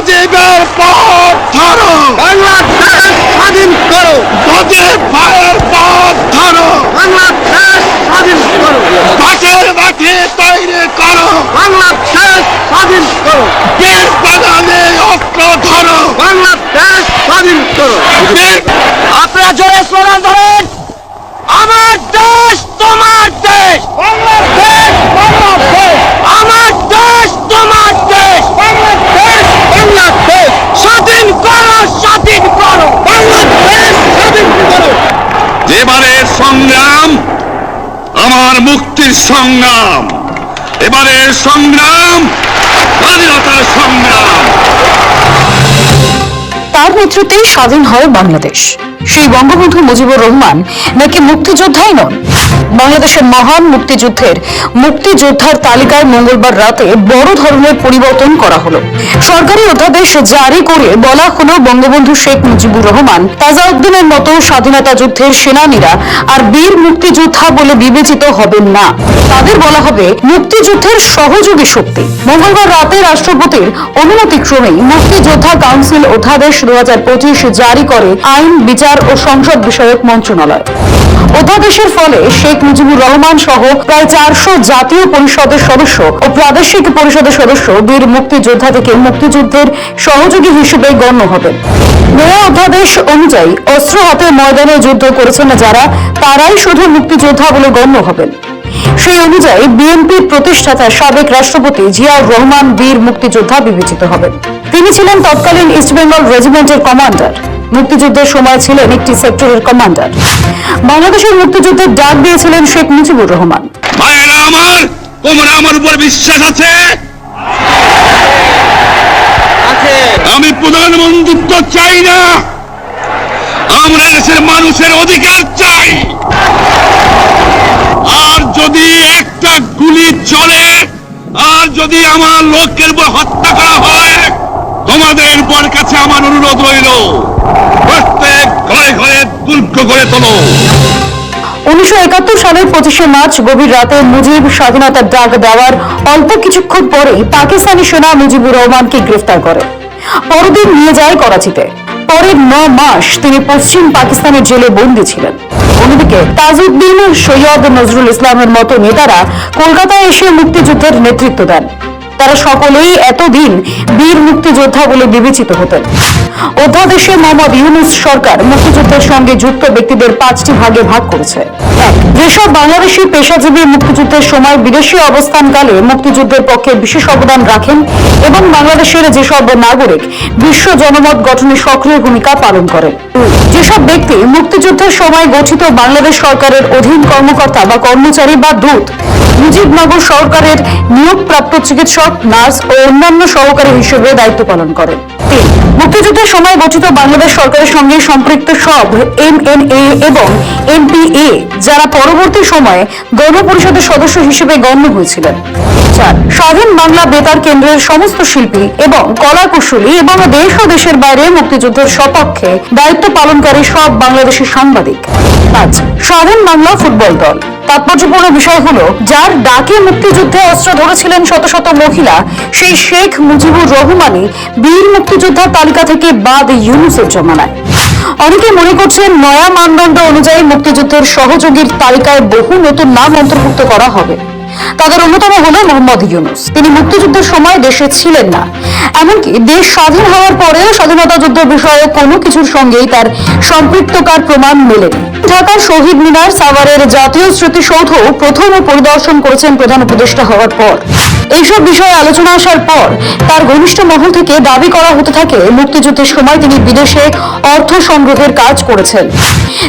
মুজিবের পথ ধরো, বাংলাদেশ স্বাধীন করো, মুজিব ভাইয়ের পথ ধরো, বাংলাদেশ স্বাধীন করো, বাঁচের মাঠে তৈরি করো, বাংলাদেশ স্বাধীন করো, বীর বাঙালি অস্ত্র ধরো, বাংলাদেশ স্বাধীন করো। বীর আপনারা জোরে স্লোগান ধরেন, আমার দেশ তোমার দেশ, বাংলাদেশ বাংলাদেশ, আমার দেশ তোমার দেশ, বাংলাদেশ বাংলাদেশ, স্বাধীন করো স্বাধীন করো, বাংলাদেশ স্বাধীন করো। এবারের সংগ্রাম আমার মুক্তির সংগ্রাম, এবারের সংগ্রাম স্বাধীনতার সংগ্রাম। তার নেতৃত্বে স্বাধীন হয় বাংলাদেশ। সেই বঙ্গবন্ধু মুজিবুর রহমান নাকি মুক্তিযোদ্ধাই নন? বাংলাদেশের মহান মুক্তিযোদ্ধার তালিকায় মঙ্গলবার রাতে বড় ধরনের পরিবর্তন করা হলো। সরকারি অধ্যাদেশ জারি করে বলা হলো বঙ্গবন্ধু শেখ মুজিবুর রহমান, তাজাউদ্দিনের মতো স্বাধীনতা যুদ্ধের সেনানীরা আর বীর মুক্তিযোদ্ধা বলে বিবেচিত হবেন না। তাদের বলা হবে মুক্তিযুদ্ধের সহযোগী শক্তি। মঙ্গলবার রাতে রাষ্ট্রপতির অনুমতিক্রমেই মুক্তিযোদ্ধা কাউন্সিল অধ্যাদেশ 2025 জারি করে আইন, বিচার ও সংসদ বিষয়ক মন্ত্রণালয়। অধ্যাদেশের ফলে শেখ মুজিবুর রহমান সহ প্রায় 400 জাতীয় পরিষদের সদস্য ও প্রাদেশিক পরিষদের সদস্য বীর মুক্তিযোদ্ধা থেকে মুক্তিযুদ্ধের সহযোগী হিসেবে গণ্য হবেন। নয়া অধ্যাদেশ অনুযায়ী অস্ত্র হাতে ময়দানে যুদ্ধ করেছেন যারা, তারাই শুধু মুক্তিযোদ্ধা বলে গণ্য হবেন। সেই অনুযায়ী বিএনপির প্রতিষ্ঠাতা সাবেক রাষ্ট্রপতি জিয়াউর রহমান বীর মুক্তিযোদ্ধা বিবেচিত হবেন। তিনি ছিলেন তৎকালীন ইস্ট বেঙ্গল রেজিমেন্টের কমান্ডার, মুক্তিযুদ্ধের সময় ছিলেন একটি সেক্টরের কমান্ডার। বাংলাদেশের মুক্তিযুদ্ধের ডাক দিয়েছিলেন শেখ মুজিবুর রহমান। মায়েরা আমার, তোমরা আমার উপর বিশ্বাস আছে? আমি প্রধানমন্ত্রিত্ব চাই না, আমরা দেশের মানুষের অধিকার চাই। আর যদি একটা গুলি চলে, আর যদি আমার লোকের উপর হত্যা করা হয়, তোমাদের উপর কাছে আমার অনুরোধ রইল, প্রত্যেক ঘরে ঘরে দুর্গ গড়ে তোলো। 1971 সালের 25শে মার্চ গভীর রাতে মুজিব স্বাধীনতার ডাক দেওয়ার অল্প কিছুক্ষণ পরেই পাকিস্তানি সেনা মুজিবুর রহমানকে গ্রেফতার করে। পরদিন নিয়ে যায় করাচিতে। পরের 9 মাস তিনি পশ্চিম পাকিস্তানের জেলে বন্দী ছিলেন। অন্যদিকে তাজউদ্দিন, সৈয়দ নজরুল ইসলামের মতো নেতারা কলকাতায় এসে মুক্তিযুদ্ধের নেতৃত্ব দেন। তারা সকলেই এতদিন বীর মুক্তিযোদ্ধা বলে বিবেচিত হতেন। অধ্যাদেশে মোহাম্মদ ইউনূস সরকার মুক্তিযুদ্ধের সঙ্গে যুক্ত ব্যক্তিদের 5টি ভাগে ভাগ করেছে। যেসব বাংলাদেশি পেশাজীবী মুক্তিযুদ্ধের সময় বিদেশি অবস্থানকালে মুক্তিযুদ্ধের পক্ষে বিশেষ অবদান রাখেন এবং বাংলাদেশের যেসব নাগরিক বিশ্ব জনমত গঠনে সক্রিয় ভূমিকা পালন করেন। যেসব ব্যক্তি মুক্তিযুদ্ধের সময় গঠিত বাংলাদেশ সরকারের অধীন কর্মকর্তা বা কর্মচারী বা দূত, মুজিবনগর সরকারের নিয়োগপ্রাপ্ত চিকিৎসক, নার্স ও অন্যান্য সহকারী হিসেবে দায়িত্ব পালন করেন। মুক্তিযুদ্ধের সময় গঠিত বাংলাদেশ সরকারের সঙ্গে সম্পৃক্ত সব MNA এবং MPA যারা পরবর্তী সময়ে গণপরিষদের সদস্য হিসেবে গণ্য হয়েছিলেন। 4. স্বাধীন বাংলা বেতার কেন্দ্রের সমস্ত শিল্পী এবং কলা কুশলী এবং দেশ ও দেশের বাইরে মুক্তিযুদ্ধের সপক্ষে দায়িত্ব পালনকারী সব বাংলাদেশি সাংবাদিক। 5. স্বাধীন বাংলা ফুটবল দল। তাৎপর্যপূর্ণ বিষয় হলো, যার ডাকে মুক্তিযুদ্ধে অস্ত্র ধরেছিলেন শত শত মহিলা, সেই শেখ মুজিবুর রহমানই বীর মুক্তিযোদ্ধার তালিকা থেকে বাদ ইউনূসের জমানায়। অনেকে মনে করছেন নয়া মানদণ্ড অনুযায়ী মুক্তিযুদ্ধের সহযোগীর তালিকায় বহু নতুন নাম অন্তর্ভুক্ত করা হবে। তাদের অন্যতম হলো মোহাম্মদ ইউনূস। তিনি মুক্তিযুদ্ধের সময় দেশে ছিলেন না, এমনকি দেশ স্বাধীন হওয়ার পরেও স্বাধীনতা যুদ্ধ বিষয়ে কোনো কিছুর সঙ্গেই তার সম্পৃক্ততার প্রমাণ মেলেনি। ঢাকার শহীদ মিনার, সাভারের জাতীয় স্মৃতিসৌধ প্রথম পরিদর্শন করেছেন প্রধান উপদেষ্টা হওয়ার পর। এইসব বিষয়ে আলোচনা আসার পর তার ঘনিষ্ঠ মহল থেকে দাবি করা হতে থাকে মুক্তিযুদ্ধের সময় তিনি বিদেশে অর্থ সংগ্রহের কাজ করেছেন।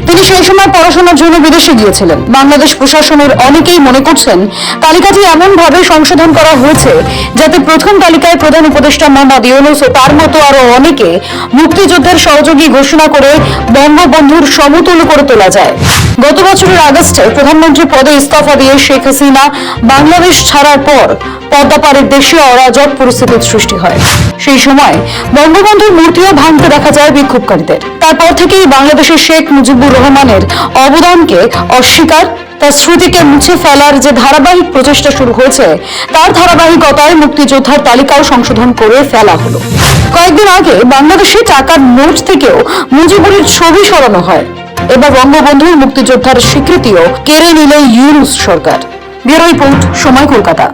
তিনি সেই সময় পড়াশোনার জন্য বিদেশে গিয়েছিলেন। বাংলাদেশ প্রশাসনের অনেকেই মনে করছেন তালিকাটি এমনভাবে সংশোধন করা হয়েছে যাতে প্রথম তালিকায় প্রধান উপদেষ্টা মোহাম্মদ ইউনূস ও তার মতো আরো অনেকে মুক্তিযুদ্ধের সহযোগী ঘোষণা করে বঙ্গবন্ধুর সমতুল্য করে তোলা যায়। গত বছরের আগস্টে প্রধানমন্ত্রী পদে ইস্তফা দিয়ে শেখ হাসিনা বাংলাদেশ ছাড়ার পর পদ্মাপাড়ের দেশে অরাজক পরিস্থিতির সৃষ্টি হয়। সেই সময় বঙ্গবন্ধুর মূর্তিও ভাঙতে দেখা যায় বিক্ষোভকারীদের। তারপর থেকেই বাংলাদেশের শেখ মুজিবুর রহমানের অবদানকে অস্বীকার, তার স্মৃতিকে মুছে ফেলার যে ধারাবাহিক প্রচেষ্টা শুরু হয়েছে, তার ধারাবাহিকতায় মুক্তিযোদ্ধার তালিকাও সংশোধন করে ফেলা হলো। কয়েকদিন আগে বাংলাদেশে টাকার নোট থেকেও মুজিবুরের ছবি সরানো হয়। এবার বঙ্গবন্ধুর মুক্তিযোদ্ধার স্বীকৃতিও কেড়ে নিল ইউনূস সরকার। ব্যুরো রিপোর্ট, সময়, কলকাতা।